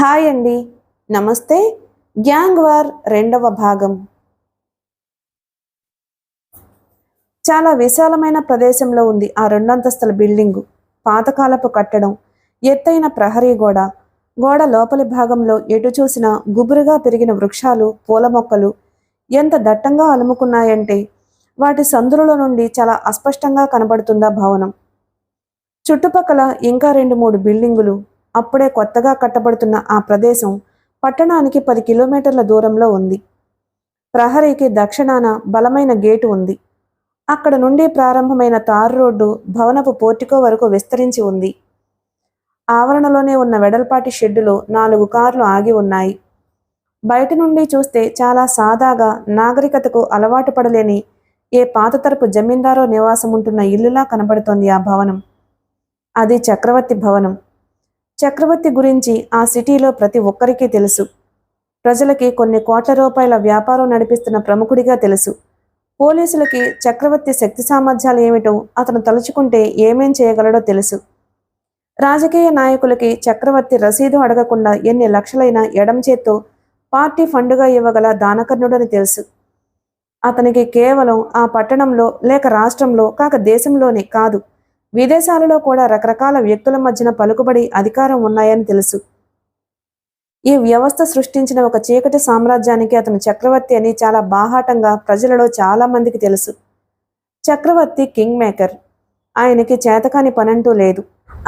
Hi అండి. నమస్తే. Gang war రెండవ భాగం. చాలా విశాలమైన ప్రదేశంలో ఉంది ఆ రెండంతస్తుల బిల్డింగు. పాతకాలపు కట్టడం, ఎత్తైన ప్రహరీ గోడ, గోడ లోపలి భాగంలో ఎటు చూసినా గుబురుగా పెరిగిన వృక్షాలు, పూల మొక్కలు ఎంత దట్టంగా అలుముకున్నాయంటే వాటి సందులలో నుండి చాలా అస్పష్టంగా కనబడుతుందా భవనం. చుట్టుపక్కల ఇంకా 2-3 బిల్డింగులు. అప్పుడే కొత్తగా కట్టబడుతున్న ఆ ప్రదేశం పట్టణానికి 10 కిలోమీటర్ల దూరంలో ఉంది. ప్రహరీకి దక్షిణాన బలమైన గేటు ఉంది. అక్కడ నుండి ప్రారంభమైన తారు రోడ్డు భవనపు పోర్టికో వరకు విస్తరించి ఉంది. ఆవరణలోనే ఉన్న వెడల్పాటి షెడ్డులో 4 కార్లు ఆగి ఉన్నాయి. బయట నుండి చూస్తే చాలా సాదాగా, నాగరికతకు అలవాటు పడలేని ఏ పాతతరపు జమీందారో నివాసం ఉంటున్న ఇల్లులా కనబడుతోంది ఆ భవనం. అది చక్రవర్తి భవనం. చక్రవర్తి గురించి ఆ సిటీలో ప్రతి ఒక్కరికి తెలుసు. ప్రజలకి కొన్ని కోట్ల రూపాయల వ్యాపారం నడిపిస్తున్న ప్రముఖుడిగా తెలుసు. పోలీసులకి చక్రవర్తి శక్తి సామర్థ్యాలు ఏమిటో, అతను తలుచుకుంటే ఏమేం చేయగలడో తెలుసు. రాజకీయ నాయకులకి చక్రవర్తి రసీదు అడగకుండా ఎన్ని లక్షలైనా ఎడం చేత్తో పార్టీ ఫండుగా ఇవ్వగల దానకర్ణుడని తెలుసు. అతనికి కేవలం ఆ పట్టణంలో లేక రాష్ట్రంలో కాక దేశంలోనే కాదు, విదేశాలలో కూడా రకరకాల వ్యక్తుల మధ్యన పలుకుబడి, అధికారం ఉన్నాయని తెలుసు. ఈ వ్యవస్థ సృష్టించిన ఒక చీకటి సామ్రాజ్యానికి అతను చక్రవర్తి అని చాలా బాహాటంగా ప్రజలలో చాలా మందికి తెలుసు. చక్రవర్తి కింగ్ మేకర్. ఆయనకి చేతకాని పనంటూ లేదు.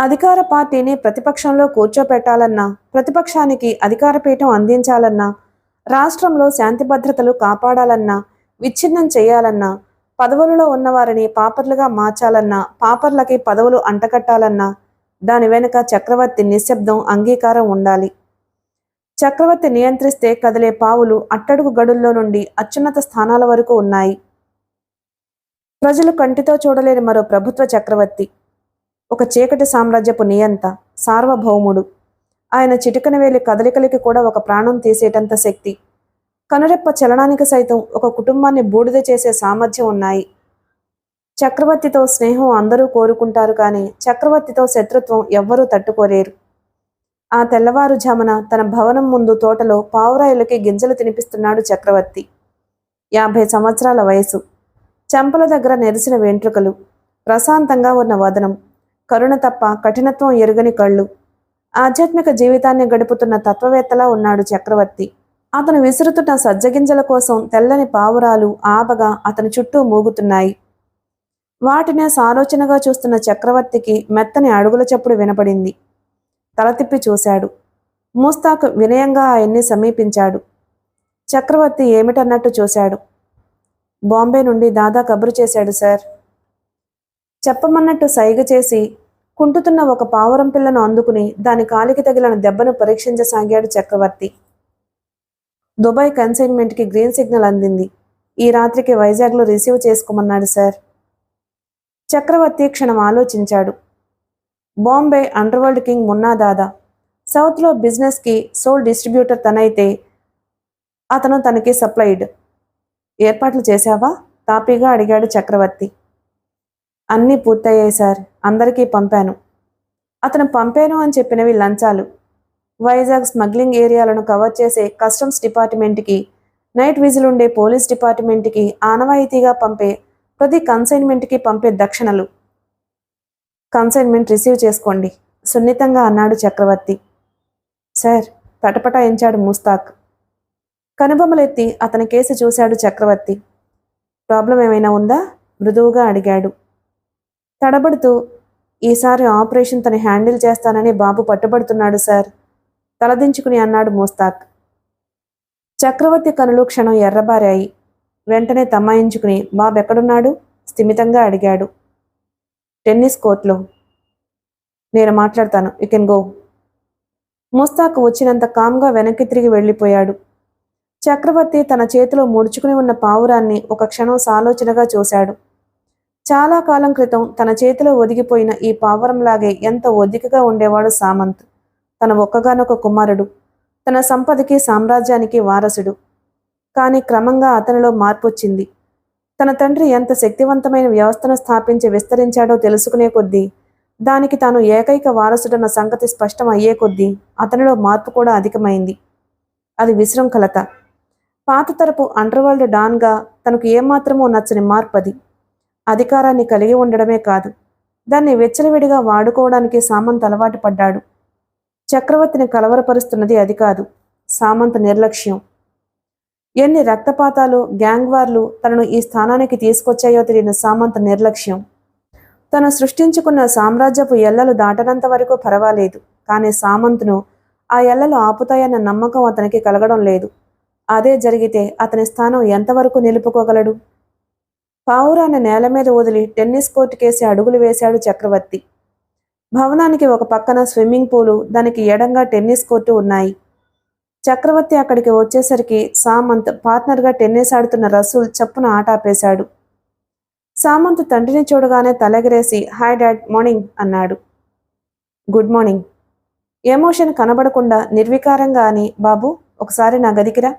అధికార పార్టీని ప్రతిపక్షంలో కూర్చోపెట్టాలన్నా, ప్రతిపక్షానికి అధికార పీఠం అందించాలన్నా, రాష్ట్రంలో శాంతి భద్రతలు కాపాడాలన్నా, విచ్ఛిన్నం చేయాలన్నా, పదవులలో ఉన్నవారిని పాపర్లుగా మార్చాలన్నా, పాపర్లకి పదవులు అంటకట్టాలన్నా దాని వెనుక చక్రవర్తి నిశ్శబ్దం, అంగీకారం ఉండాలి. చక్రవర్తి నియంత్రిస్తే కదిలే పావులు అట్టడుగు గడుల్లో నుండి అత్యున్నత స్థానాల వరకు ఉన్నాయి. ప్రజలు కంటితో చూడలేని మరో ప్రభుత్వ చక్రవర్తి. ఒక చీకటి సామ్రాజ్యపు నియంత, సార్వభౌముడు. ఆయన చిటికన వేలి కదలికలకి కూడా ఒక ప్రాణం తీసేటంత శక్తి, కనురెప్ప చలనానికి సైతం ఒక కుటుంబాన్ని బూడిద చేసే సామర్థ్యం ఉన్నాయి. చక్రవర్తితో స్నేహం అందరూ కోరుకుంటారు, కానీ చక్రవర్తితో శత్రుత్వం ఎవ్వరూ తట్టుకోలేరు. ఆ తెల్లవారుజామున తన భవనం ముందు తోటలో పావురాయులకి గింజలు తినిపిస్తున్నాడు చక్రవర్తి. 50 సంవత్సరాల వయసు, చెంపల దగ్గర నెరిసిన వెంట్రుకలు, ప్రశాంతంగా ఉన్న వదనం, కరుణ తప్ప కఠినత్వం ఎరుగని కళ్ళు. ఆధ్యాత్మిక జీవితాన్ని గడుపుతున్న తత్వవేత్తలా ఉన్నాడు చక్రవర్తి. అతను విసురుతున్న సజ్జగింజల కోసం తెల్లని పావురాలు ఆబగా అతని చుట్టూ మూగుతున్నాయి. వాటినే సాలోచనగా చూస్తున్న చక్రవర్తికి మెత్తని అడుగుల చప్పుడు వినపడింది. తల తిప్పి చూశాడు. ముస్తాక్ వినయంగా ఆయన్ని సమీపించాడు. చక్రవర్తి ఏమిటన్నట్టు చూశాడు. బాంబే నుండి దాదా కబురు చేశాడు సార్. చెప్పమన్నట్టు సైగ చేసి కుంటుతున్న ఒక పావురం పిల్లను అందుకుని దాని కాలికి తగిలిన దెబ్బను పరీక్షించసాగాడు చక్రవర్తి. దుబాయ్ కన్సైన్మెంట్కి గ్రీన్ సిగ్నల్ అందింది. ఈ రాత్రికి వైజాగ్లో రిసీవ్ చేసుకోమన్నాడు సార్. చక్రవర్తి క్షణం ఆలోచించాడు. బాంబే అండర్వరల్డ్ కింగ్ మున్నా దాదా. సౌత్లో బిజినెస్కి సోల్ డిస్ట్రిబ్యూటర్ తనైతే అతను తనకి సప్లైడ్. ఏర్పాట్లు చేశావా? తాపీగా అడిగాడు చక్రవర్తి. అన్నీ పూర్తయ్యాయి సార్. అందరికీ పంపాను. అతను పంపాను అని చెప్పినవి లంచాలు. వైజాగ్ స్మగ్లింగ్ ఏరియాలను కవర్ చేసే కస్టమ్స్ డిపార్ట్మెంట్కి, నైట్ విజిల్ ఉండే పోలీస్ డిపార్ట్మెంట్కి, ఆనవాయితీగా పంపే ప్రతి కన్సైన్మెంట్కి పంపే దక్షిణలు. కన్సైన్మెంట్ రిసీవ్ చేసుకోండి సున్నితంగా అన్నాడు చక్రవర్తి. సార్ తటపటాయించాడు ముస్తాక్. కనుబొమ్మలెత్తి అతని కేసి చూశాడు చక్రవర్తి. ప్రాబ్లం ఏమైనా ఉందా? మృదువుగా అడిగాడు. తడబడుతూ, ఈసారి ఆపరేషన్ తను హ్యాండిల్ చేస్తానని బాబు పట్టుబడుతున్నాడు సార్, తలదించుకుని అన్నాడు ముస్తాక్. చక్రవర్తి కనులు క్షణం ఎర్రబారాయి. వెంటనే తమాయించుకుని బాబు ఎక్కడున్నాడు స్థిమితంగా అడిగాడు. టెన్నిస్ కోర్టులో. నేను మాట్లాడతాను, యు కెన్ గో. ముస్తాక్ వచ్చినంత కామ్గా వెనక్కి తిరిగి వెళ్ళిపోయాడు. చక్రవర్తి తన చేతిలో ముడుచుకుని ఉన్న పావురాన్ని ఒక క్షణం సాలోచనగా చూశాడు. చాలా కాలం క్రితం తన చేతిలో ఒదిగిపోయిన ఈ పావురంలాగే ఎంత ఒదికగా ఉండేవాడు సామంత్. తన ఒక్కగానొక కుమారుడు, తన సంపదకి సామ్రాజ్యానికి వారసుడు. కానీ క్రమంగా అతనిలో మార్పు వచ్చింది. తన తండ్రి ఎంత శక్తివంతమైన వ్యవస్థను స్థాపించి విస్తరించాడో తెలుసుకునే కొద్దీ దానికి తాను ఏకైక వారసుడన్న సంగతి స్పష్టం అయ్యే కొద్దీ అతనిలో మార్పు కూడా అధికమైంది. అది విశృంఖలత. పాత తరపు అండర్వరల్డ్ డాన్గా తనకు ఏమాత్రమూ నచ్చని మార్పు అది. అధికారాన్ని కలిగి ఉండడమే కాదు, దాన్ని వెచ్చలవిడిగా వాడుకోవడానికి సామంత్ అలవాటు పడ్డాడు. చక్రవర్తిని కలవరపరుస్తున్నది అది కాదు, సామంత్ నిర్లక్ష్యం. ఎన్ని రక్తపాతాలు, గ్యాంగ్ వార్లు తనను ఈ స్థానానికి తీసుకొచ్చాయో తెలియని సామంత్ నిర్లక్ష్యం. తను సృష్టించుకున్న సామ్రాజ్యపు ఎల్లలు దాటనంత వరకు పర్వాలేదు, కానీ సామంత్ను ఆ ఎల్లలు ఆపుతాయన్న నమ్మకం అతనికి కలగడం లేదు. అదే జరిగితే అతని స్థానం ఎంతవరకు నిలుపుకోగలడు? పావురాన్ని నేల మీద వదిలి టెన్నిస్ కోర్టుకేసి అడుగులు వేశాడు చక్రవర్తి. భవనానికి ఒక పక్కన స్విమ్మింగ్ పూలు, దానికి ఎడంగా టెన్నిస్ కోర్టు ఉన్నాయి. చక్రవర్తి అక్కడికి వచ్చేసరికి సామంత్ పార్ట్నర్గా టెన్నిస్ ఆడుతున్న రసూల్ చప్పున ఆట ఆపేశాడు. సామంత్ తండ్రిని చూడగానే తలెగరేసి హాయ్ డాడ్, మార్నింగ్ అన్నాడు. Good morning. ఎమోషన్ కనబడకుండా నిర్వికారంగా అని బాబు ఒకసారి నా గదికిరా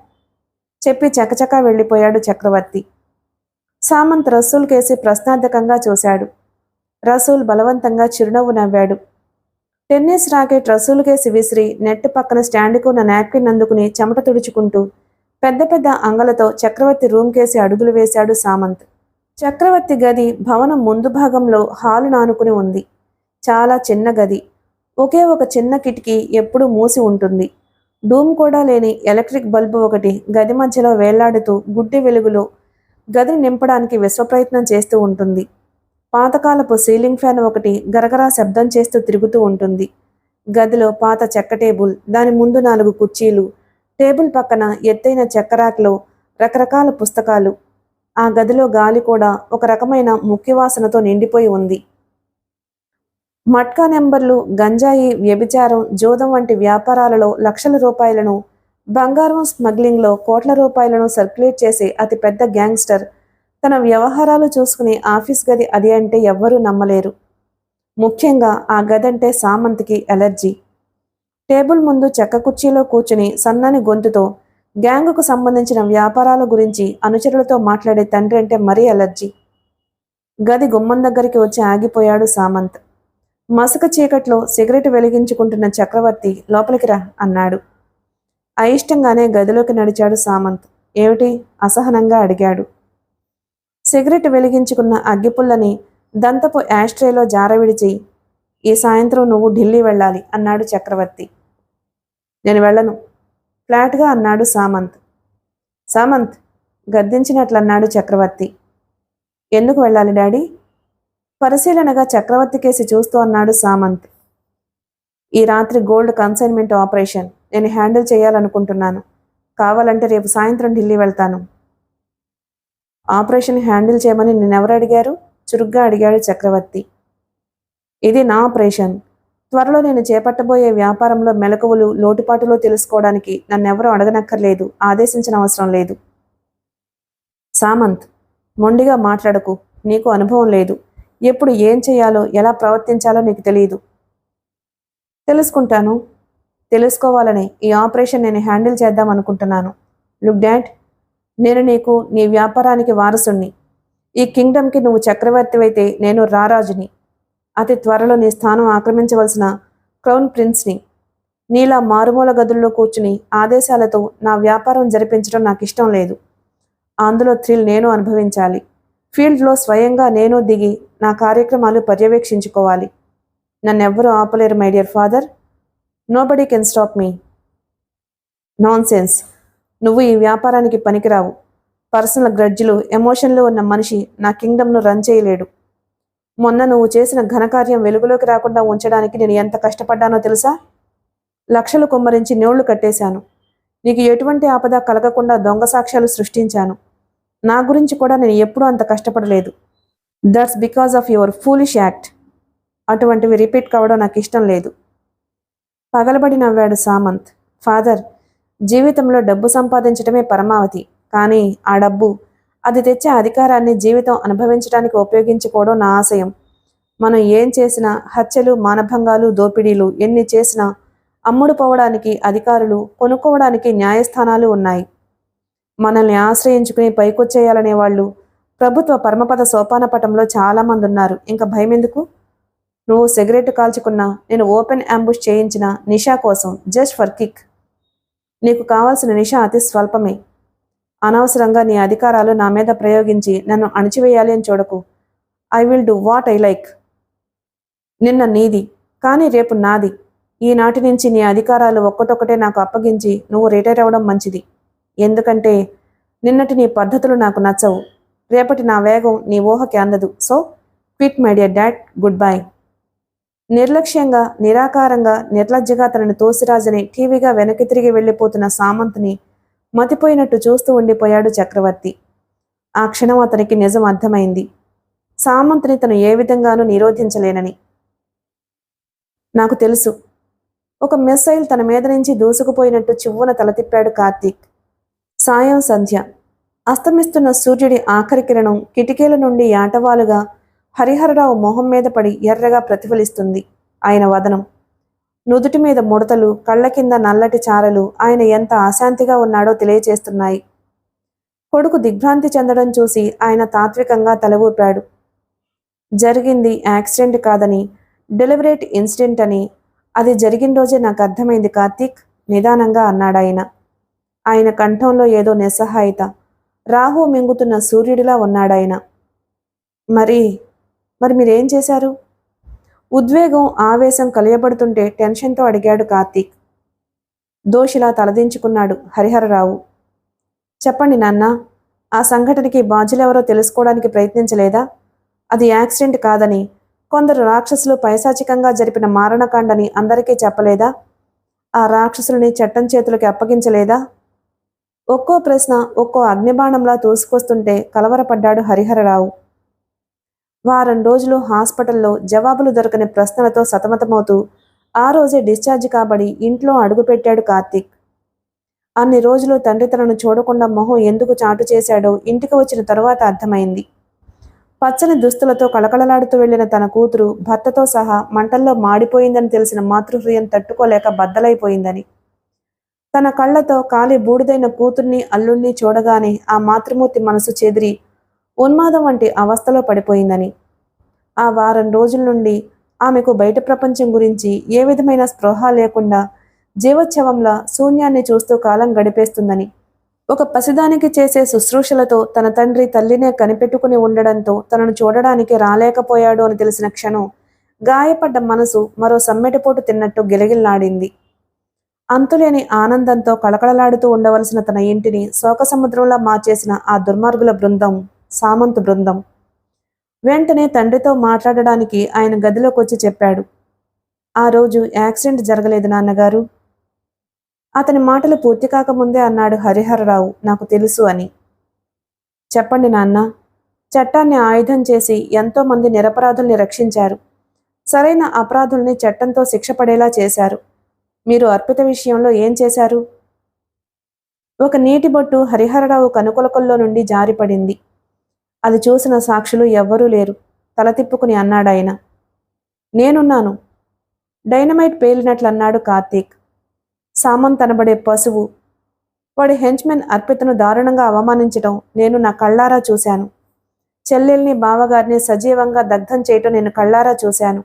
చెప్పి చకచకా వెళ్ళిపోయాడు చక్రవర్తి. సామంత్ రసూల్ కేసి ప్రశ్నార్థకంగా చూశాడు. రసూల్ బలవంతంగా చిరునవ్వు నవ్వాడు. టెన్నిస్ రాకెట్ రసూల్ కేసి విసిరి నెట్ పక్కన స్టాండ్కు ఉన్న నాప్కిన్ అందుకుని చెమట తుడుచుకుంటూ పెద్ద పెద్ద అంగలతో చక్రవర్తి రూమ్ కేసి అడుగులు వేశాడు సామంత్. చక్రవర్తి గది భవనం ముందు భాగంలో హాలు నానుకుని ఉంది. చాలా చిన్న గది. ఒకే ఒక చిన్న కిటికీ ఎప్పుడూ మూసి ఉంటుంది. డూమ్ కూడా లేని ఎలక్ట్రిక్ బల్బు ఒకటి గది మధ్యలో వేలాడుతూ గుడ్డి వెలుగులో గదిని నింపడానికి విశ్వప్రయత్నం చేస్తూ ఉంటుంది. పాతకాలపు సీలింగ్ ఫ్యాన్ ఒకటి గరగరా శబ్దం చేస్తూ తిరుగుతూ ఉంటుంది. గదిలో పాత చెక్క టేబుల్, దాని ముందు 4 కుర్చీలు, టేబుల్ పక్కన ఎత్తైన చెక్కరాక్లో రకరకాల పుస్తకాలు. ఆ గదిలో గాలి కూడా ఒక రకమైన ముక్కివాసనతో నిండిపోయి ఉంది. మట్కా నెంబర్లు, గంజాయి, వ్యభిచారం, జోదం వంటి వ్యాపారాలలో లక్షల రూపాయలను, బంగారం స్మగ్లింగ్లో కోట్ల రూపాయలను సర్క్యులేట్ చేసే అతి పెద్ద గ్యాంగ్స్టర్ తన వ్యవహారాలు చూసుకుని ఆఫీస్ గది అది అంటే ఎవ్వరూ నమ్మలేరు. ముఖ్యంగా ఆ గదంటే సామంత్కి ఎలర్జీ. టేబుల్ ముందు చెక్క కుర్చీలో కూర్చుని సన్నని గొంతుతో గ్యాంగుకు సంబంధించిన వ్యాపారాల గురించి అనుచరులతో మాట్లాడే తండ్రి అంటే మరీ ఎలర్జీ. గది గుమ్మం దగ్గరికి వచ్చి ఆగిపోయాడు సామంత్. మసక చీకట్లో సిగరెట్ వెలిగించుకుంటున్న చక్రవర్తి లోపలికి రా అన్నాడు. అయిష్టంగానే గదిలోకి నడిచాడు సామంత్. ఏమిటి? అసహనంగా అడిగాడు. సిగరెట్ వెలిగించుకున్న అగ్గిపుల్లని దంతపు యాస్ట్రేలో జారవిడిచి ఈ సాయంత్రం నువ్వు ఢిల్లీ వెళ్ళాలి అన్నాడు చక్రవర్తి. నేను వెళ్ళను, ఫ్లాట్గా అన్నాడు సామంత్. సామంత్ గద్దించినట్లన్నాడు చక్రవర్తి. ఎందుకు వెళ్ళాలి డాడీ? పరిశీలనగా చక్రవర్తి కేసి చూస్తూ అన్నాడు సామంత్. ఈ రాత్రి గోల్డ్ కన్సైన్మెంట్ ఆపరేషన్ నేను హ్యాండిల్ చేయాలనుకుంటున్నాను. కావాలంటే రేపు సాయంత్రం ఢిల్లీ వెళ్తాను. ఆపరేషన్ హ్యాండిల్ చేయమని నేనెవరు అడిగారు? చురుగ్గా అడిగాడు చక్రవర్తి. ఇది నా ఆపరేషన్. త్వరలో నేను చేపట్టబోయే వ్యాపారంలో మెలకువలు, లోటుపాటులో తెలుసుకోవడానికి నన్నెవరూ అడగనక్కర్లేదు, ఆదేశించిన అవసరం లేదు. సామంత్ మొండిగా మాట్లాడకు. నీకు అనుభవం లేదు. ఎప్పుడు ఏం చేయాలో, ఎలా ప్రవర్తించాలో నీకు తెలియదు. తెలుసుకుంటాను. తెలుసుకోవాలని ఈ ఆపరేషన్ నేను హ్యాండిల్ చేద్దాం అనుకుంటున్నాను. లుక్ డాడ్, నేను నీకు నీ వ్యాపారానికి వారసుణ్ణి. ఈ కింగ్డమ్కి నువ్వు చక్రవర్తివైతే నేను రారాజుని. అతి త్వరలో నీ స్థానం ఆక్రమించవలసిన క్రౌన్ ప్రిన్స్ని. నీలా మారుమూల గదుల్లో కూర్చుని ఆదేశాలతో నా వ్యాపారం జరిపించడం నాకు ఇష్టం లేదు. అందులో థ్రిల్ నేను అనుభవించాలి. ఫీల్డ్లో స్వయంగా నేను దిగి నా కార్యక్రమాలు పర్యవేక్షించుకోవాలి. నన్నెవ్వరూ ఆపలేరు my dear father. Nobody can stop me. Nonsense. నువ్వు ఈ వ్యాపారానికి పనికిరావు. పర్సనల్ గ్రడ్జ్లు, ఎమోషన్లు ఉన్న మనిషి నా కింగ్డమ్ను రన్ చేయలేడు. మొన్న నువ్వు చేసిన ఘనకార్యం వెలుగులోకి రాకుండా ఉంచడానికి నేను ఎంత కష్టపడ్డానో తెలుసా? లక్షలు కుమ్మరించి నోళ్లు కట్టేశాను. నీకు ఎటువంటి ఆపద కలగకుండా దొంగ సాక్ష్యాలు సృష్టించాను. నా గురించి కూడా నేను ఎప్పుడూ అంత కష్టపడలేదు. That's because of your foolish act. అటువంటివి రిపీట్ కావడం నాకు ఇష్టం లేదు. పగలబడి నవ్వాడు సామంత్. ఫాదర్, జీవితంలో డబ్బు సంపాదించడమే పరమావధి. కానీ ఆ డబ్బు, అది తెచ్చే అధికారాన్ని జీవితం అనుభవించడానికి ఉపయోగించుకోవడం నా ఆశయం. మనం ఏం చేసినా, హత్యలు, మానభంగాలు, దోపిడీలు ఎన్ని చేసినా అమ్ముడు పోవడానికి అధికారులు, కొనుక్కోవడానికి న్యాయస్థానాలు ఉన్నాయి. మనల్ని ఆశ్రయించుకుని పైకొచ్చేయాలనే వాళ్ళు ప్రభుత్వ పరమపద సోపాన పటంలో చాలామంది ఉన్నారు. ఇంకా భయం ఎందుకు? నువ్వు సిగరెట్ కాల్చుకున్నా, నేను ఓపెన్ అంబుష్ చేయించిన నిషా కోసం, జస్ట్ ఫర్ కిక్. నీకు కావాల్సిన నిషా అతి స్వల్పమే. అనవసరంగా నీ అధికారాలు నా మీద ప్రయోగించి నన్ను అణిచివేయాలి అని చూడకు. I will do what I like. నిన్న నీది, కానీ రేపు నాది. ఈనాటి నుంచి నీ అధికారాలు ఒక్కటొక్కటే నాకు అప్పగించి నువ్వు రిటైర్ అవ్వడం మంచిది. ఎందుకంటే నిన్నటి నీ పద్ధతులు నాకు నచ్చవు. రేపటి నా వేగం నీ ఊహకి అందదు. So quit my dear dad, good bye. నిర్లక్ష్యంగా, నిరాకారంగా, నిర్లజ్జగా తనని తోసిరాజని టీవీగా వెనక్కి తిరిగి వెళ్ళిపోతున్న సామంత్ని మతిపోయినట్టు చూస్తూ ఉండిపోయాడు చక్రవర్తి. ఆ క్షణం అతనికి నిజం అర్థమైంది. సామంత్ని తను ఏ విధంగానూ నిరోధించలేనని. నాకు తెలుసు. ఒక మిస్సైల్ తన మీద నుంచి దూసుకుపోయినట్టు చివ్వున తల తిప్పాడు కార్తీక్. సాయం సంధ్య. అస్తమిస్తున్న సూర్యుడి ఆఖరి కిరణం కిటికీల నుండి యాటవాలుగా హరిహరరావు మొహం మీద పడి ఎర్రగా ప్రతిఫలిస్తుంది. ఆయన వదనం, నుదుటి మీద ముడతలు, కళ్ళ కింద నల్లటి చారలు ఆయన ఎంత అశాంతిగా ఉన్నాడో తెలియచేస్తున్నాయి. కొడుకు దిగ్భ్రాంతి చెందడం చూసి ఆయన తాత్వికంగా తల ఊపాడు. జరిగింది యాక్సిడెంట్ కాదని, డెలివరేట్ ఇన్సిడెంట్ అని అది జరిగిన రోజే నాకు అర్థమైంది కార్తీక్, నిదానంగా అన్నాడాయన. ఆయన కంఠంలో ఏదో నిస్సహాయత. రాహు మింగుతున్న సూర్యుడిలా ఉన్నాడాయన. మరి మరి మీరేం చేశారు? ఉద్వేగం, ఆవేశం కలియబడుతుంటే టెన్షన్తో అడిగాడు కార్తీక్. దోషిలా తలదించుకున్నాడు హరిహరరావు. చెప్పండి నాన్న, ఆ సంఘటనకి బాధ్యులెవరో తెలుసుకోవడానికి ప్రయత్నించలేదా? అది యాక్సిడెంట్ కాదని, కొందరు రాక్షసులు పైశాచికంగా జరిపిన మారణకాండని అందరికీ చెప్పలేదా? ఆ రాక్షసులని చట్టం చేతులకి అప్పగించలేదా? ఒక్కో ప్రశ్న ఒక్కో అగ్నిబాణంలా తోసుకొస్తుంటే కలవరపడ్డాడు హరిహరరావు. వారం రోజులు హాస్పిటల్లో జవాబులు దొరకని ప్రశ్నలతో సతమతమవుతూ ఆ రోజే డిశ్చార్జ్ కాబడి ఇంట్లో అడుగుపెట్టాడు కార్తీక్. అన్ని రోజులు తండ్రి తనను చూడకుండా మొహం ఎందుకు చాటు చేశాడో ఇంటికి వచ్చిన తరువాత అర్థమైంది. పచ్చని దుస్తులతో కళకళలాడుతూ వెళ్లిన తన కూతురు భర్తతో సహా మంటల్లో మాడిపోయిందని తెలిసిన మాతృహృదయం తట్టుకోలేక బద్దలైపోయిందని. తన కళ్లతో కాలి బూడిదైన కూతుర్ని అల్లుణ్ణి చూడగానే ఆ మాతృమూర్తి మనసు చెదిరి ఉన్మాదం వంటి అవస్థలో పడిపోయిందని. ఆ వారం రోజుల నుండి ఆమెకు బయట ప్రపంచం గురించి ఏ విధమైన స్పృహ లేకుండా జీవోత్సవంలా శూన్యాన్ని చూస్తూ కాలం గడిపేస్తుందని. ఒక పసిదానికి చేసే శుశ్రూషలతో తన తండ్రి తల్లినే కనిపెట్టుకుని ఉండడంతో తనను చూడడానికి రాలేకపోయాడు అని తెలిసిన క్షణం గాయపడ్డ మనసు మరో సమ్మెటిపోటు తిన్నట్టు గిలగిల్లాడింది. అంతులేని ఆనందంతో కళకళలాడుతూ ఉండవలసిన తన ఇంటిని శోకసముద్రంలా మార్చేసిన ఆ దుర్మార్గుల బృందం సామంత్ బృందం. వెంటనే తండ్రితో మాట్లాడడానికి ఆయన గదిలోకి వచ్చి చెప్పాడు. ఆ రోజు యాక్సిడెంట్ జరగలేదు నాన్నగారు. అతని మాటలు పూర్తి కాకముందే అన్నాడు హరిహరరావు, నాకు తెలుసు అని. చెప్పండి నాన్న. చట్టాన్ని ఆయుధం చేసి ఎంతో మంది నిరపరాధుల్ని రక్షించారు. సరైన అపరాధుల్ని చట్టంతో శిక్ష పడేలా చేశారు. మీరు అర్పిత విషయంలో ఏం చేశారు? ఒక నీటి బొట్టు హరిహరరావు కనుకొలకల్లో నుండి జారిపడింది. అది చూసిన సాక్షులు ఎవ్వరూ లేరు. తల తిప్పుకుని అన్నాడాయన. నేనున్నాను. డైనమైట్ పేలినట్లన్నాడు కార్తీక్. సామంత్ అనబడే పశువు, వాడి హెంచ్మెన్ అర్పితను దారుణంగా అవమానించటం నేను నా కళ్ళారా చూశాను. చెల్లెల్ని బావగారిని సజీవంగా దగ్ధం చేయటం నేను కళ్ళారా చూశాను.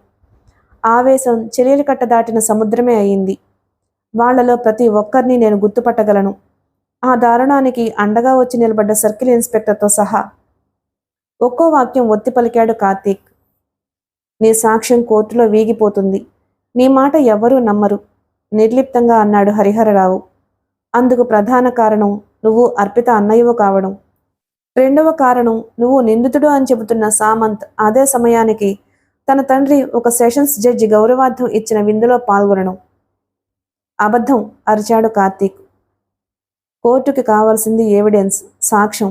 ఆవేశం చెల్లెలి కట్ట దాటిన సముద్రమే అయింది. వాళ్లలో ప్రతి ఒక్కరిని నేను గుర్తుపట్టగలను, ఆ దారుణానికి అండగా వచ్చి నిలబడ్డ సర్కిల్ ఇన్స్పెక్టర్తో సహా. ఒక్కో వాక్యం ఒత్తి పలికాడు కార్తీక్. నీ సాక్ష్యం కోర్టులో వీగిపోతుంది. నీ మాట ఎవ్వరూ నమ్మరు, నిర్లిప్తంగా అన్నాడు హరిహరరావు. అందుకు ప్రధాన కారణం నువ్వు అర్పిత అన్నయ్యవు కావడం. రెండవ కారణం నువ్వు నిందితుడు అని చెబుతున్న సామంత్ అదే సమయానికి తన తండ్రి ఒక సెషన్స్ జడ్జి గౌరవార్థం ఇచ్చిన విందులో పాల్గొనడం. అబద్ధం, అరిచాడు కార్తీక్. కోర్టుకి కావాల్సింది ఎవిడెన్స్, సాక్ష్యం,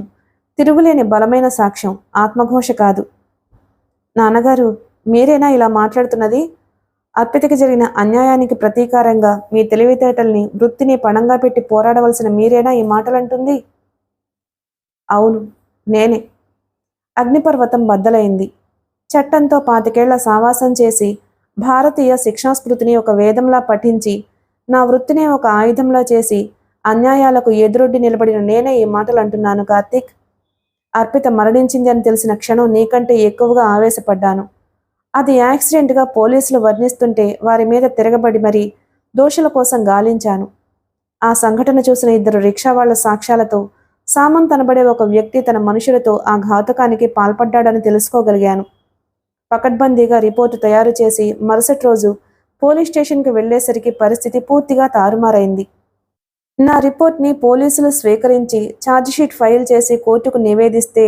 తిరుగులేని బలమైన సాక్ష్యం, ఆత్మఘోష కాదు. నాన్నగారు, మీరేనా ఇలా మాట్లాడుతున్నది? అర్పితకి జరిగిన అన్యాయానికి ప్రతీకారంగా మీ తెలివితేటల్ని, వృత్తిని పణంగా పెట్టి పోరాడవలసిన మీరేనా ఈ మాటలంటుంది? అవును, నేనే. అగ్నిపర్వతం బద్దలైంది. చట్టంతో 25 ఏళ్ల సావాసం చేసి భారతీయ శిక్షాస్మృతిని ఒక వేదంలా పఠించి నా వృత్తిని ఒక ఆయుధంలా చేసి అన్యాయాలకు ఎదురొడ్డి నిలబడిన నేనే ఈ మాటలు అంటున్నాను కార్తీక్. అర్పిత మరణించింది అని తెలిసిన క్షణం నీకంటే ఎక్కువగా ఆవేశపడ్డాను. అది యాక్సిడెంట్గా పోలీసులు వర్ణిస్తుంటే వారి మీద తిరగబడి మరీ దోషుల కోసం గాలించాను. ఆ సంఘటన చూసిన ఇద్దరు రిక్షా వాళ్ల సాక్ష్యాలతో సామంత్ అనబడే ఒక వ్యక్తి తన మనుషులతో ఆ ఘాతుకానికి పాల్పడ్డాడని తెలుసుకోగలిగాను. పకడ్బందీగా రిపోర్టు తయారు చేసి మరుసటి రోజు పోలీస్ స్టేషన్కి వెళ్లేసరికి పరిస్థితి పూర్తిగా తారుమారైంది. నా రిపోర్ట్ని పోలీసులు స్వీకరించి ఛార్జిషీట్ ఫైల్ చేసి కోర్టుకు నివేదిస్తే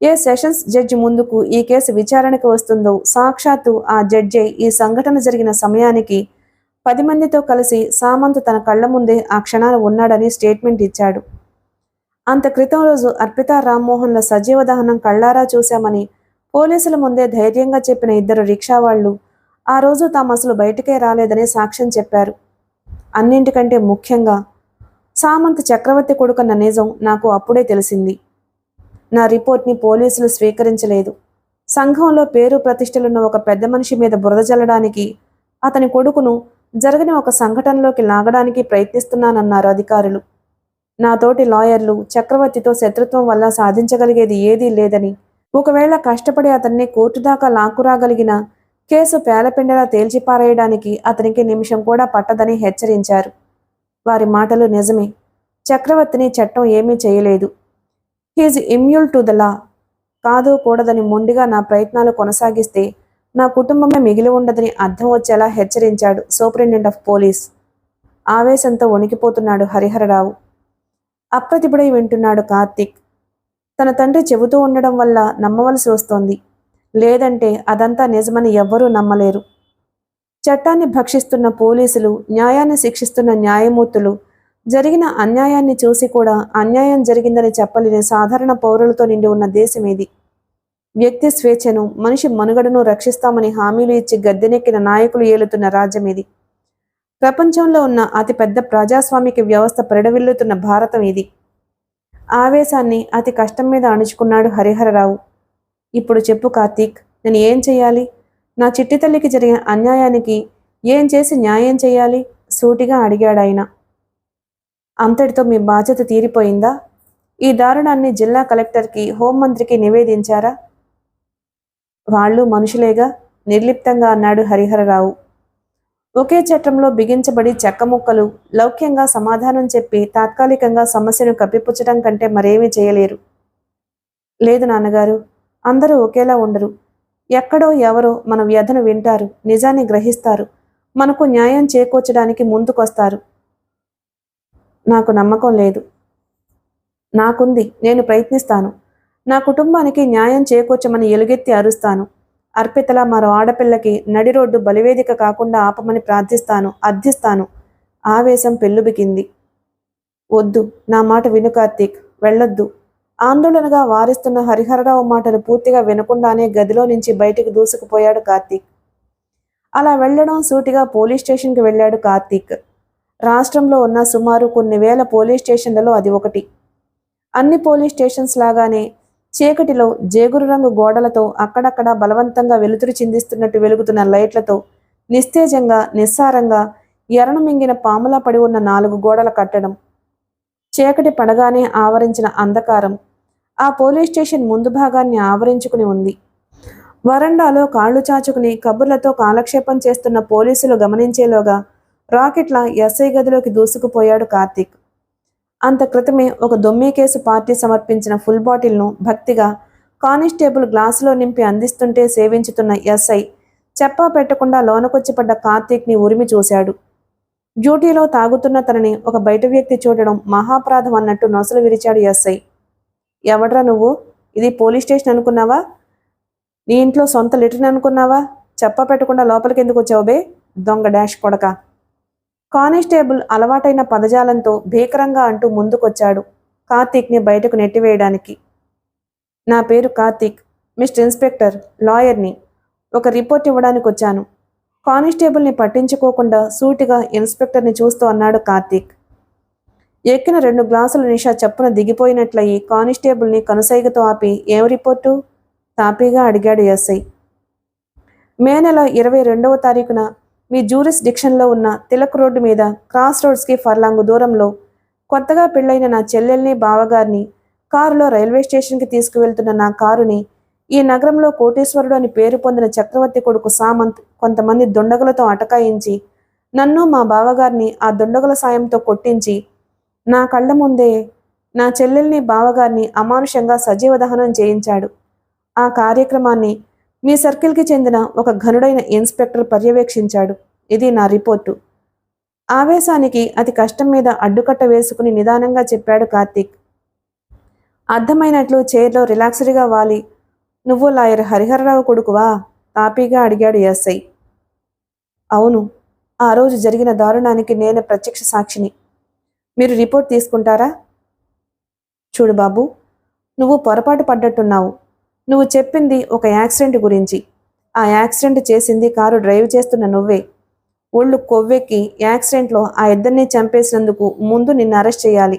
ఏ సెషన్స్ జడ్జి ముందుకు ఈ కేసు విచారణకు వస్తుందో సాక్షాత్తు ఆ జడ్జే ఈ సంఘటన జరిగిన సమయానికి 10 మందితో కలిసి సామంత్ తన కళ్ల ముందే ఆ క్షణాన ఉన్నాడని స్టేట్మెంట్ ఇచ్చాడు. అంత క్రితం రోజు అర్పితా రామ్మోహన్ల సజీవ దహనం కళ్లారా చూశామని పోలీసుల ముందే ధైర్యంగా చెప్పిన ఇద్దరు రిక్షా వాళ్లు ఆ రోజు తాము అసలు బయటికే రాలేదని సాక్ష్యం చెప్పారు. అన్నింటికంటే ముఖ్యంగా సామంత్ చక్రవర్తి కొడుకన్న నిజం నాకు అప్పుడే తెలిసింది. నా రిపోర్ట్ని పోలీసులు స్వీకరించలేదు. సంఘంలో పేరు ప్రతిష్టలున్న ఒక పెద్ద మనిషి మీద బురద జల్లడానికి, అతని కొడుకును జరగని ఒక సంఘటనలోకి లాగడానికి ప్రయత్నిస్తున్నానన్నారు అధికారులు. నాతోటి లాయర్లు చక్రవర్తితో శత్రుత్వం వల్ల సాధించగలిగేది ఏదీ లేదని, ఒకవేళ కష్టపడి అతన్ని కోర్టు దాకా లాక్కురాగలిగిన కేసు పేలపిండలా తేల్చిపారేయడానికి అతనికి నిమిషం కూడా పట్టదని హెచ్చరించారు. వారి మాటలు నిజమే. చక్రవర్తిని చట్టం ఏమీ చేయలేదు. He's immune to the law. కాదు కూడదని మొండిగా నా ప్రయత్నాలు కొనసాగిస్తే నా కుటుంబమే మిగిలి ఉండదని అర్థం వచ్చేలా హెచ్చరించాడు సూపరింటెండెంట్ ఆఫ్ పోలీస్. ఆవేశంతో వణికిపోతున్నాడు హరిహరరావు. అప్రతిభుడై వింటున్నాడు కార్తీక్. తన తండ్రి చెబుతూ ఉండడం వల్ల నమ్మవలసి వస్తోంది. లేదంటే అదంతా నిజమని ఎవ్వరూ నమ్మలేరు. చట్టాన్ని భక్షిస్తున్న పోలీసులు, న్యాయాన్ని శిక్షిస్తున్న న్యాయమూర్తులు, జరిగిన అన్యాయాన్ని చూసి కూడా అన్యాయం జరిగిందని చెప్పలేని సాధారణ పౌరులతో నిండి ఉన్న దేశం ఇది. వ్యక్తి స్వేచ్ఛను, మనిషి మనుగడను రక్షిస్తామని హామీలు ఇచ్చి గద్దెనెక్కిన నాయకులు ఏలుతున్న రాజ్యం ఇది. ప్రపంచంలో ఉన్న అతిపెద్ద ప్రజాస్వామిక వ్యవస్థ పరిడవిల్లుతున్న భారతం ఇది. ఆవేశాన్ని అతి కష్టం మీద అణుచుకున్నాడు హరిహరరావు. ఇప్పుడు చెప్పు కార్తీక్, నేను ఏం చెయ్యాలి? నా చిట్టి తల్లికి జరిగిన అన్యాయానికి ఏం చేసి న్యాయం చెయ్యాలి? సూటిగా అడిగాడాయన. అంతటితో మీ బాధ్యత తీరిపోయిందా? ఈ దారుణాన్ని జిల్లా కలెక్టర్కి, హోంమంత్రికి నివేదించారా? వాళ్ళు మనుషులేగా, నిర్లిప్తంగా అన్నాడు హరిహరరావు. ఒకే చట్టంలో బిగించబడి చెక్కముక్కలు లౌక్యంగా సమాధానం చెప్పి తాత్కాలికంగా సమస్యను కప్పిపుచ్చడం కంటే మరేమీ చేయలేరు. లేదు నాన్నగారు, అందరూ ఒకేలా ఉండరు. ఎక్కడో ఎవరో మన వ్యధను వింటారు, నిజాన్ని గ్రహిస్తారు, మనకు న్యాయం చేకూర్చడానికి ముందుకొస్తారు. నాకు నమ్మకం లేదు. నాకుంది. నేను ప్రయత్నిస్తాను. నా కుటుంబానికి న్యాయం చేకూర్చమని ఎలుగెత్తి అరుస్తాను. అర్పితలా మరో ఆడపిల్లకి నడి రోడ్డు బలివేదిక కాకుండా ఆపమని ప్రార్థిస్తాను, అర్థిస్తాను. ఆవేశం పెల్లుబికింది. వద్దు, నా మాట విను కార్తీక్, వెళ్ళొద్దు. ఆందోళనగా వారిస్తున్న హరిహరరావు మాటలు పూర్తిగా వినకుండానే గదిలో నుంచి బయటికి దూసుకుపోయాడు కార్తీక్. అలా వెళ్లడం సూటిగా పోలీస్ స్టేషన్కి వెళ్ళాడు కార్తీక్. రాష్ట్రంలో ఉన్న సుమారు కొన్ని వేల పోలీస్ స్టేషన్లలో అది ఒకటి. అన్ని పోలీస్ స్టేషన్స్ లాగానే చీకటిలో జేగురు రంగు గోడలతో అక్కడక్కడ బలవంతంగా వెలుతురు చిందిస్తున్నట్టు వెలుగుతున్న లైట్లతో నిస్తేజంగా, నిస్సారంగా ఎరను మింగిన పాములా పడి ఉన్న 4 గోడల కట్టడం. చీకటి పడగానే ఆవరించిన అంధకారం ఆ పోలీస్ స్టేషన్ ముందు భాగాన్ని ఆవరించుకుని ఉంది. వరండాలో కాళ్లు చాచుకుని కబుర్లతో కాలక్షేపం చేస్తున్న పోలీసులు గమనించేలోగా రాకెట్లా ఎస్ఐ గదిలోకి దూసుకుపోయాడు కార్తీక్. అంత క్రితమే ఒక దొమ్మి కేసు పార్టీ సమర్పించిన ఫుల్ బాటిల్ను భక్తిగా కానిస్టేబుల్ గ్లాసులో నింపి అందిస్తుంటే సేవించుతున్న ఎస్ఐ చెప్పా పెట్టకుండా లోనకొచ్చి పడ్డ కార్తీక్ని ఉరిమి చూశాడు. డ్యూటీలో తాగుతున్న తనని ఒక బయట వ్యక్తి చూడడం మహాపరాధం అన్నట్టు నొసలు విరిచాడు ఎస్ఐ. ఎవడ్రా నువ్వు? ఇది పోలీస్ స్టేషన్ అనుకున్నావా? నీ ఇంట్లో సొంత లిటర్ని అనుకున్నావా? చెప్పా పెట్టకుండా లోపలికి ఎందుకు వచ్చావు బే, దొంగ డాష్ కొడక? కానిస్టేబుల్ అలవాటైన పదజాలంతో భీకరంగా అంటూ ముందుకొచ్చాడు కార్తీక్ని బయటకు నెట్టివేయడానికి. నా పేరు కార్తీక్, మిస్టర్ ఇన్స్పెక్టర్, లాయర్ని. ఒక రిపోర్ట్ ఇవ్వడానికి వచ్చాను. కానిస్టేబుల్ని పట్టించుకోకుండా సూటిగా ఇన్స్పెక్టర్ని చూస్తూ అన్నాడు కార్తీక్. ఎక్కిన 2 గ్లాసుల నిషా చప్పున దిగిపోయినట్లయి కానిస్టేబుల్ని కనుసైగతో ఆపి ఏం రిపోర్టు? తాపీగా అడిగాడు ఎస్ఐ. మే నెల 22వ తారీఖున మీ జ్యూరిస్డిక్షన్లో ఉన్న తిలక్ రోడ్డు మీద క్రాస్ రోడ్స్కి ఫర్లాంగు దూరంలో కొత్తగా పెళ్ళైన నా చెల్లెల్ని, బావగారిని కారులో రైల్వే స్టేషన్కి తీసుకువెళ్తున్న నా కారుని ఈ నగరంలో కోటీశ్వరుడు అని పేరు పొందిన చక్రవర్తి కొడుకు సామంత్ కొంతమంది దుండగులతో అటకాయించి నన్ను మా బావగారిని ఆ దుండగుల సాయంతో కొట్టించి నా కళ్ళ ముందే నా చెల్లెల్ని బావగారిని అమానుషంగా సజీవ దహనం చేయించాడు. ఆ కార్యక్రమాన్ని మీ సర్కిల్కి చెందిన ఒక ఘనుడైన ఇన్స్పెక్టర్ పర్యవేక్షించాడు. ఇది నా రిపోర్టు. ఆవేశానికి అతి కష్టం మీద అడ్డుకట్ట వేసుకుని నిదానంగా చెప్పాడు కార్తీక్. అర్థమైనట్లు చైర్లో రిలాక్స్డ్గా వాలి, నువ్వు లాయర్ హరిహరరావు కొడుకువా? తాపీగా అడిగాడు ఎస్ఐ. అవును, ఆ రోజు జరిగిన దారుణానికి నేను ప్రత్యక్ష సాక్షిని. మీరు రిపోర్ట్ తీసుకుంటారా? చూడు బాబు, నువ్వు పొరపాటు పడ్డట్టున్నావు. నువ్వు చెప్పింది ఒక యాక్సిడెంట్ గురించి. ఆ యాక్సిడెంట్ చేసింది కారు డ్రైవ్ చేస్తున్న నువ్వే. ఒళ్ళు కొవ్వెక్కి యాక్సిడెంట్లో ఆ ఇద్దరిని చంపేసినందుకు ముందు నిన్ను అరెస్ట్ చేయాలి.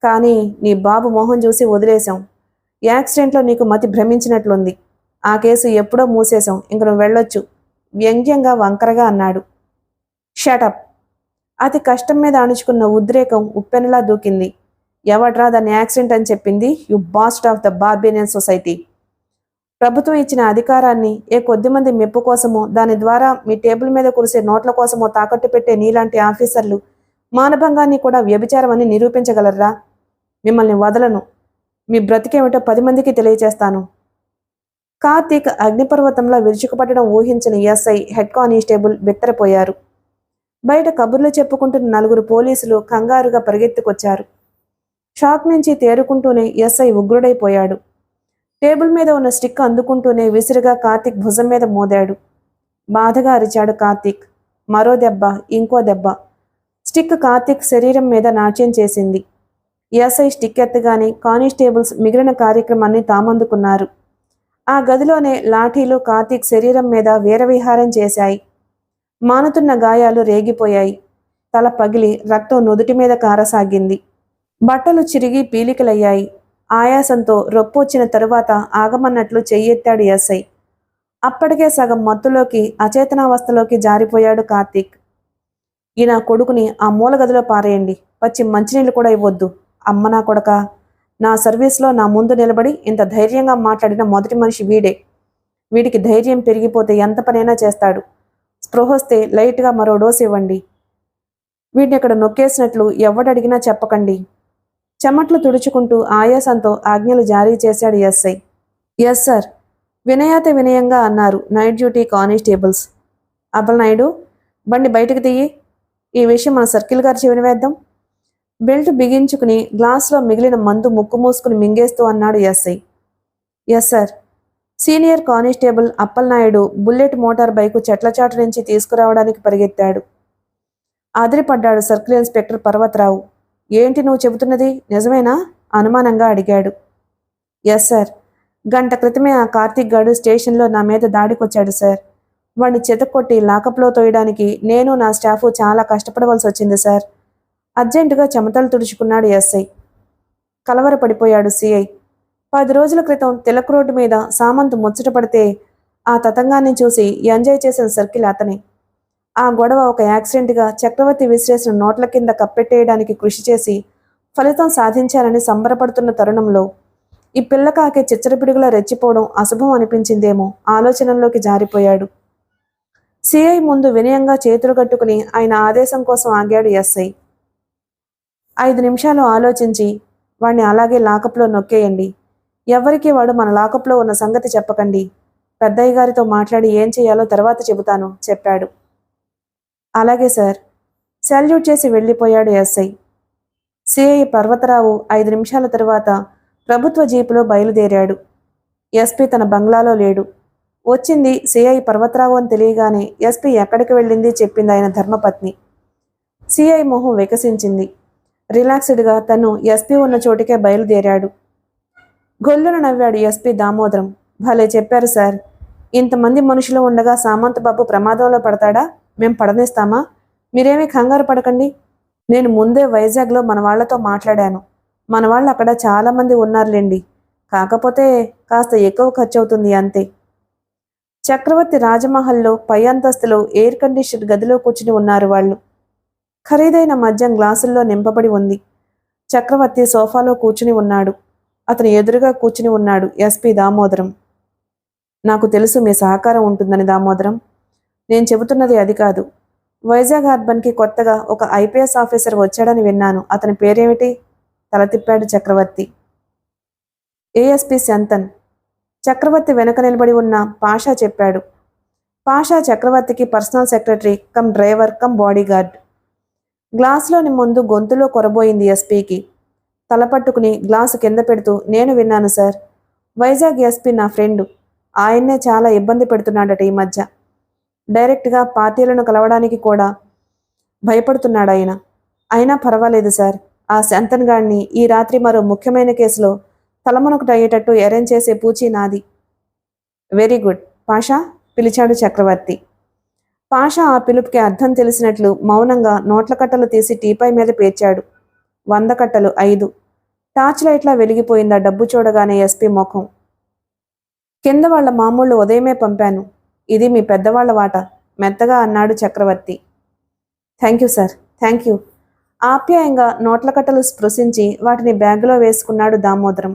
కానీ నీ బాబు మొహం చూసి వదిలేశాం. యాక్సిడెంట్లో నీకు మతి భ్రమించినట్లుంది. ఆ కేసు ఎప్పుడో మూసేశాం, ఇంక నువ్వు వెళ్ళొచ్చు వ్యంగ్యంగా వంకరగా అన్నాడు. షటప్! అతి కష్టం మీద అణుచుకున్న ఉద్రేకం ఉప్పెనలా దూకింది. ఎవడ్రా దాన్ని యాక్సిడెంట్ అని చెప్పింది? You bast of the barbarian society. ప్రభుత్వం ఇచ్చిన అధికారాన్ని కొద్దిమంది మెప్పు కోసమో దాని ద్వారా మీ టేబుల్ మీద కురిసే నోట్ల కోసమో తాకట్టు పెట్టే నీలాంటి ఆఫీసర్లు మానభంగాన్ని కూడా వ్యభిచారం అని నిరూపించగలరా? మిమ్మల్ని వదలను. మీ బ్రతికేమిటో 10 మందికి తెలియచేస్తాను. కార్తీక్ అగ్నిపర్వతంలో విరుచుకుపట్టడం ఊహించిన ఎస్ఐ, హెడ్ కానిస్టేబుల్ బిత్తరపోయారు. బయట కబుర్లు చెప్పుకుంటున్న 4 పోలీసులు కంగారుగా పరిగెత్తుకొచ్చారు. షాక్ నుంచి తేరుకుంటూనే ఎస్ఐ ఉగ్రుడైపోయాడు. టేబుల్ మీద ఉన్న స్టిక్ అందుకుంటూనే విసిరిగా కార్తీక్ భుజం మీద మోదాడు. బాధగా అరిచాడు కార్తీక్. మరో దెబ్బ, ఇంకో దెబ్బ. స్టిక్ కార్తీక్ శరీరం మీద నాట్యం చేసింది. ఎస్ఐ స్టిక్ ఎత్తగానే కానిస్టేబుల్స్ మిగిలిన కార్యక్రమాన్ని తామందుకున్నారు. ఆ గదిలోనే లాఠీలు కార్తీక్ శరీరం మీద వీరవిహారం చేశాయి. మానుతున్న గాయాలు రేగిపోయాయి. తల పగిలి రక్తం నుదుటి మీద కారసాగింది. బట్టలు చిరిగి పీలికలయ్యాయి. ఆయాసంతో రొప్పొచ్చిన తరువాత ఆగమన్నట్లు చెయ్యెత్తాడు ఎస్ఐ. అప్పటికే సగం మత్తులోకి అచేతనావస్థలోకి జారిపోయాడు కార్తీక్. ఈ నా కొడుకుని ఆ మూల గదిలో పారేయండి. పచ్చి మంచినీళ్ళు కూడా ఇవ్వొద్దు. అమ్మ నా కొడక, నా సర్వీస్లో నా ముందు నిలబడి ఇంత ధైర్యంగా మాట్లాడిన మొదటి మనిషి వీడే. వీడికి ధైర్యం పెరిగిపోతే ఎంత పనైనా చేస్తాడు. స్పృహొస్తే లైట్గా మరో డోసు ఇవ్వండి. వీడిని ఇక్కడ నొక్కేసినట్లు ఎవడడిగినా చెప్పకండి. చెమట్లు తుడుచుకుంటూ ఆయాసంతో ఆజ్ఞలు జారీ చేశాడు ఎస్ఐ. ఎస్ సార్, వినయాత వినయంగా అన్నారు నైట్ డ్యూటీ కానిస్టేబుల్స్. అబ్బలనాయుడు, బండి బయటకు తీయి. ఈ విషయం మన సర్కిల్ గారి చెవిన వేద్దాం. బెల్ట్ బిగించుకుని గ్లాసులో మిగిలిన మందు ముక్కు మూసుకుని మింగేస్తూ అన్నాడు SI. Yes sir. Senior constable Appalanaidu bullet motor bike చెట్లచాటు నుంచి తీసుకురావడానికి పరిగెత్తాడు. ఆదిరిపడ్డాడు సర్కిల్ ఇన్స్పెక్టర్ పర్వతరావు. ఏంటి నువ్వు చెబుతున్నది, నిజమేనా? అనుమానంగా అడిగాడు. Yes sir. గంట క్రితమే ఆ కార్తీక్ గాడు స్టేషన్లో నా మీద దాడికొచ్చాడు సార్. వాడిని చెతకొట్టి లాకప్లో తోయడానికి నేను నా స్టాఫు చాలా కష్టపడవలసి వచ్చింది సార్. అర్జెంటుగా చెమటలు తుడుచుకున్నాడు ఎస్ఐ. కలవరపడిపోయాడు సిఐ. 10 రోజుల క్రితం తిలక్ రోడ్డు మీద సామంత్ ముచ్చట పడితే ఆ తతంగాన్ని చూసి ఎంజాయ్ చేసిన సర్కిల్ అతనే. ఆ గొడవ ఒక యాక్సిడెంట్గా చక్రవర్తి విసిరేసిన నోట్ల కింద కప్పెట్టేయడానికి కృషి చేసి ఫలితం సాధించారని సంబరపడుతున్న తరుణంలో ఈ పిల్లకాకే చిచ్చరపిడుగులా రెచ్చిపోవడం అశుభం అనిపించిందేమో ఆలోచనల్లోకి జారిపోయాడు. సిఐ ముందు వినయంగా చేతులు కట్టుకుని ఆయన ఆదేశం కోసం ఆగాడు ఎస్ఐ. 5 నిమిషాలు ఆలోచించి వాణ్ణి అలాగే లాకప్లో నొక్కేయండి. ఎవరికి వాడు మన లాకప్లో ఉన్న సంగతి చెప్పకండి. పెద్దయ్య గారితో మాట్లాడి ఏం చేయాలో తర్వాత చెబుతాను చెప్పాడు. అలాగే సార్. సాల్యూట్ చేసి వెళ్ళిపోయాడు ఎస్ఐ. సిఐ పర్వతరావు 5 నిమిషాల తరువాత ప్రభుత్వ జీపులో బయలుదేరాడు. ఎస్పీ తన బంగ్లాలో లేడు. వచ్చింది సిఐ పర్వతరావు అని తెలియగానే ఎస్పీ ఎక్కడికి వెళ్ళింది చెప్పింది ఆయన ధర్మపత్ని. సిఐ మొహం వికసించింది. రిలాక్స్డ్గా తను ఎస్పీ ఉన్న చోటికే బయలుదేరాడు. గొల్లున నవ్వాడు ఎస్పీ దామోదరం. భలే చెప్పారు సార్. ఇంతమంది మనుషులు ఉండగా సామంత్ బాబు ప్రమాదంలో పడతాడా? మేం పడనిస్తామా? మీరేమీ కంగారు పడకండి. నేను ముందే వైజాగ్లో మన వాళ్లతో మాట్లాడాను. మన వాళ్ళు అక్కడ చాలామంది ఉన్నారులేండి. కాకపోతే కాస్త ఎక్కువ ఖర్చు అవుతుంది అంతే. చక్రవర్తి రాజమహల్లో పై అంతస్తులో ఎయిర్ కండిషన్ గదిలో కూర్చుని ఉన్నారు వాళ్ళు. ఖరీదైన మద్యం గ్లాసుల్లో నింపబడి ఉంది. చక్రవర్తి సోఫాలో కూర్చుని ఉన్నాడు. అతని ఎదురుగా కూర్చుని ఉన్నాడు ఎస్పీ దామోదరం. నాకు తెలుసు మీ సహకారం ఉంటుందని దామోదరం. నేను చెబుతున్నది అది కాదు. వైజాగ్ అర్బన్కి కొత్తగా ఒక ఐపీఎస్ ఆఫీసర్ వచ్చాడని విన్నాను. అతని పేరేమిటి? తల తిప్పాడు చక్రవర్తి. ఏఎస్పి శంతన్. చక్రవర్తి వెనక నిలబడి ఉన్న పాషా చెప్పాడు. పాషా చక్రవర్తికి personal secretary cum driver cum bodyguard. గ్లాసులోని ముందు గొంతులో కొరబోయింది ఎస్పీకి. తల పట్టుకుని గ్లాసు కింద పెడుతూ, నేను విన్నాను సార్. వైజాగ్ ఎస్పీ నా ఫ్రెండు. ఆయన్నే చాలా ఇబ్బంది పెడుతున్నాడట ఈ మధ్య. డైరెక్ట్గా పార్టీలను కలవడానికి కూడా భయపడుతున్నాడు ఆయన. అయినా పర్వాలేదు సార్. ఆ శంతన్ గాడిని ఈ రాత్రి మరో ముఖ్యమైన కేసులో తలమునకటయ్యేటట్టు అరేంజ్ చేసే పూచీ నాది. వెరీ గుడ్ పాషా, పిలిచాడు చక్రవర్తి. పాషా ఆ పిలుపుకి అర్థం తెలిసినట్లు మౌనంగా నోట్ల కట్టలు తీసి టీపై మీద పేర్చాడు. 100 కట్టలు 5. టార్చ్ లైట్లా వెలిగిపోయింది ఆ డబ్బు చూడగానే ఎస్పీ ముఖం. కింద వాళ్ల మామూళ్ళు ఉదయమే పంపాను. ఇది మీ పెద్దవాళ్ల వాట, మెత్తగా అన్నాడు Chakravarthi. Thank you sir, thank you. ఆప్యాయంగా నోట్ల కట్టలు స్పృశించి వాటిని బ్యాగులో వేసుకున్నాడు దామోదరం.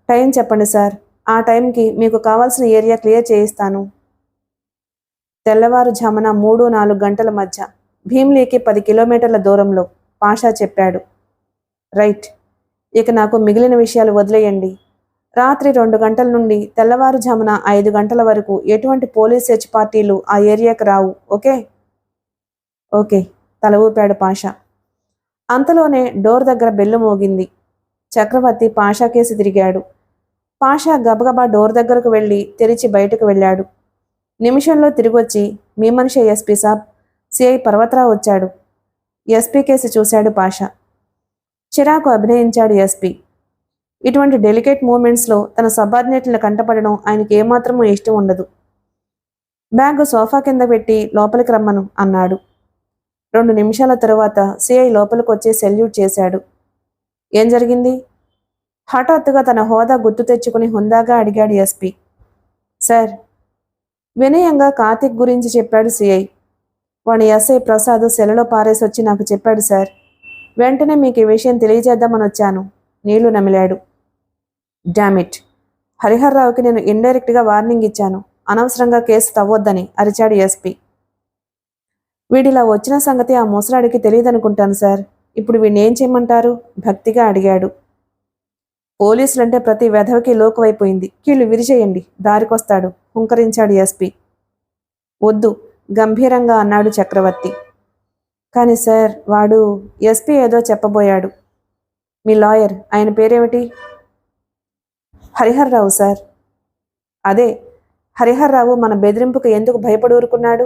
టైం చెప్పండి సార్. ఆ టైంకి మీకు కావాల్సిన ఏరియా క్లియర్ చేయిస్తాను. తెల్లవారుజామున 3-4 గంటల మధ్య, భీమ్లీకి 10 కిలోమీటర్ల దూరంలో, పాషా చెప్పాడు. రైట్. ఇక నాకు మిగిలిన విషయాలు వదిలేయండి. రాత్రి 2 గంటల నుండి తెల్లవారుజామున 5 గంటల వరకు ఎటువంటి పోలీస్ సెర్చ్ పార్టీలు ఆ ఏరియాకి రావు. ఓకే? ఓకే, తల ఊపాడు పాషా. అంతలోనే డోర్ దగ్గర బెల్లు మోగింది. చక్రవర్తి పాషా కేసి తిరిగాడు. పాషా గబగబా డోర్ దగ్గరకు వెళ్ళి తెరిచి బయటకు వెళ్ళాడు. నిమిషంలో తిరిగొచ్చి, మీ మనిషి ఎస్పీ సాబ్, సిఐ పర్వతరావు వచ్చాడు. ఎస్పీ కేసి చూశాడు పాషా. చిరాకు అభినయించాడు ఎస్పీ. ఇటువంటి డెలికేట్ మూమెంట్స్లో తన సబార్డినేట్లను కంటపడడం ఆయనకి ఏమాత్రమూ ఇష్టం ఉండదు. బ్యాగ్ సోఫా కింద పెట్టి లోపలికి రమ్మను అన్నాడు. 2 నిమిషాల తరువాత సిఐ లోపలికి వచ్చి సెల్యూట్ చేశాడు. ఏం జరిగింది? హఠాత్తుగా తన హోదా గుర్తు తెచ్చుకుని హుందాగా అడిగాడు ఎస్పీ. సార్, వినయంగా కార్తిక్ గురించి చెప్పాడు సిఐ. వాడి ఎస్ఐ ప్రసాద్ సెలలో పారేసి వచ్చి నాకు చెప్పాడు సార్. వెంటనే మీకు ఈ విషయం తెలియజేద్దామని వచ్చాను. నీళ్లు నమిలాడు. డామిట్, హరిహర్రావుకి నేను ఇండైరెక్ట్గా వార్నింగ్ ఇచ్చాను, అనవసరంగా కేసు తవ్వొద్దని అరిచాడు ఎస్పీ. వీడిలా వచ్చిన సంగతి ఆ ముసలాడికి తెలియదనుకుంటాను సార్. ఇప్పుడు వీడిని ఏం చేయమంటారు? భక్తిగా అడిగాడు. పోలీసులంటే ప్రతి వెధవకి లోకువైపోయింది. కీళ్లు విరిచేయండి, దారికొస్తాడు, హుంకరించాడు ఎస్పీ. వద్దు, గంభీరంగా అన్నాడు చక్రవర్తి. కానీ సార్, వాడు ఎస్పీ ఏదో చెప్పబోయాడు. మీ లాయర్, ఆయన పేరేమిటి? హరిహర్రావు సార్. అదే, హరిహర్రావు మన బెదిరింపుకు ఎందుకు భయపడి ఊరుకున్నాడు?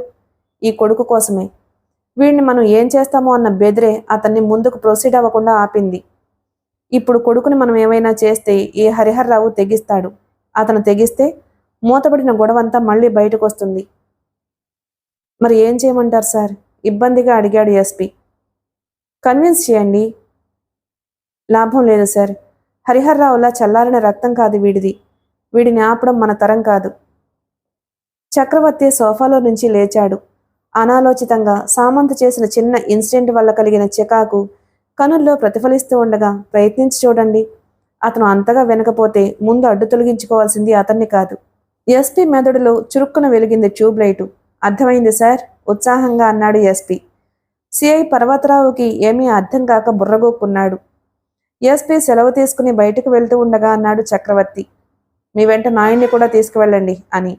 ఈ కొడుకు కోసమే. వీడిని మనం ఏం చేస్తామో అన్న బెదిరే అతన్ని ముందుకు ప్రొసీడ్ అవ్వకుండా ఆపింది. ఇప్పుడు కొడుకుని మనం ఏమైనా చేస్తే ఈ హరిహర్రావు తెగిస్తాడు. అతను తెగిస్తే మూతపడిన గొడవంతా మళ్ళీ బయటకు వస్తుంది. మరి ఏం చేయమంటారు సార్? ఇబ్బందిగా అడిగాడు ఎస్పీ. కన్విన్స్ చేయండి. లాభం లేదు సార్. హరిహర్రావులా చల్లారిన రక్తం కాదు వీడిది. వీడిని ఆపడం మన తరం కాదు. చక్రవర్తి సోఫాలో నుంచి లేచాడు. అనాలోచితంగా సామంత్ చేసిన చిన్న ఇన్సిడెంట్ వల్ల కలిగిన చికాకు కనుల్లో ప్రతిఫలిస్తూ ఉండగా, ప్రయత్నించి చూడండి. అతను అంతగా వినకపోతే ముందు అడ్డు తొలగించుకోవాల్సింది అతన్ని కాదు. ఎస్పీ మెదడులో చురుక్కున వెలిగింది ట్యూబ్ లైటు. అర్థమైంది సార్, ఉత్సాహంగా అన్నాడు ఎస్పీ. సిఐ పర్వతరావుకి ఏమీ అర్థం కాక బుర్రగోక్కున్నాడు. ఎస్పీ సెలవు తీసుకుని బయటకు వెళ్తూ ఉండగా అన్నాడు చక్రవర్తి. మీ వెంట నాయుడిని కూడా తీసుకువెళ్ళండి అని.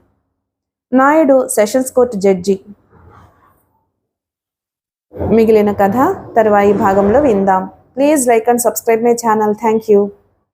Naidu sessions court judge. మిగిలిన కథ తరువాయి భాగంలో విందాం. Please like and subscribe my channel. Thank you.